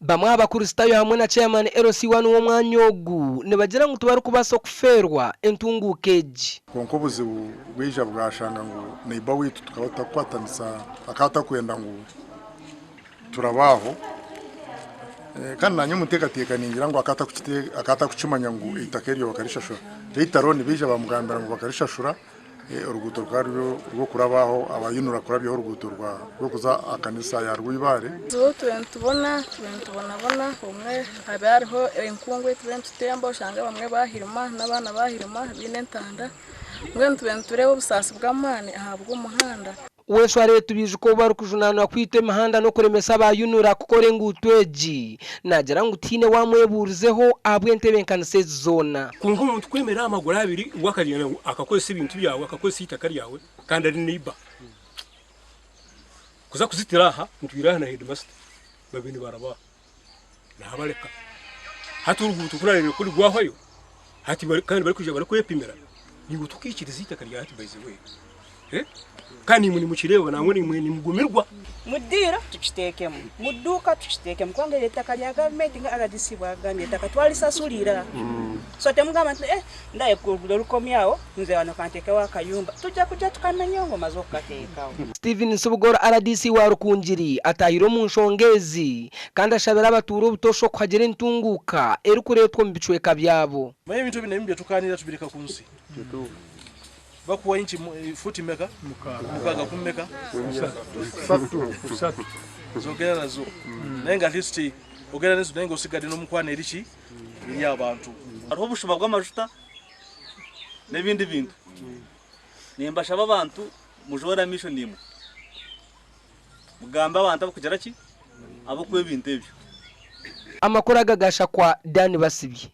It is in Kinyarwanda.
bamwe abakristaayo hamwe na chairman LC1 wo mwanyogu nibagira ngo tubari kubasa kuferwa entungukeji konko buzibu bwija bwashanga ngo neiba witu tukabata kwatanisa akata kwenda ngo turabaho kandi nanyu mutekateka ningira ngo akata kucimanya ngo itakeriyo bakarishashura leitaroni bija bamugambira ngo bakarishashura uruguto rwo kurabaho abayinura kurabyo uruguto rwo kuza akanisa ya rwibare zo tubona umwe abariho enkungwe tutembo shanga bamwe bahirima n'abana bahirima binentanda mwe turebe ubusasi bw'amani ahabwa umuhanda weso are tubije ko bari kujunana kwite mahanda no kuremesa abayinura kukore ngutweji nagira ngo utine wamweburizeho abwentebe nkanise zona kunko umuntu kwemera amagura abiri wakagenda akakoze ibintu byawe akakoze itaka ryawe kandi ari niba kuza kuzitira aha ntwira na headmaster babini baraba nabareka hati urugutu kurarire kuri gwahoyo hati kandi bari kuje bari kwepimera ningo tukikiriza itaka rya hati bayizewe kandi muri mukireba namwe ni mugumirwa mudira tukitekemo muduka tukitekemo kwanga leta kalya government nga agadisi bwaganye leta twalisasulira so temugamba ndaye kugula rukomyawo nze wano kanteke wa kayumba tujja kuja tukamenya ngo mazokatekawo Steven Subugora RDC wa Rukunjiri atahiro mu nshongezi kandi ashabira abaturo butosho kwagera intunguka eri kuretwa mbicweka byabo maye bintu binembye tukanira tubirika kunsi bakuwa inchi futi meka mukaga kumeka usatu zogera nazo nenga listi ogera nezo nenga usigade no mukwana erichi iri abantu ariho bushuma bw'amajuta n'ibindi bintu nimbasha abantu mujora mission nimwe mugamba abantu abukugera ki abo kwebintu ebyo amakuru agagasha kwa Dani Basibye.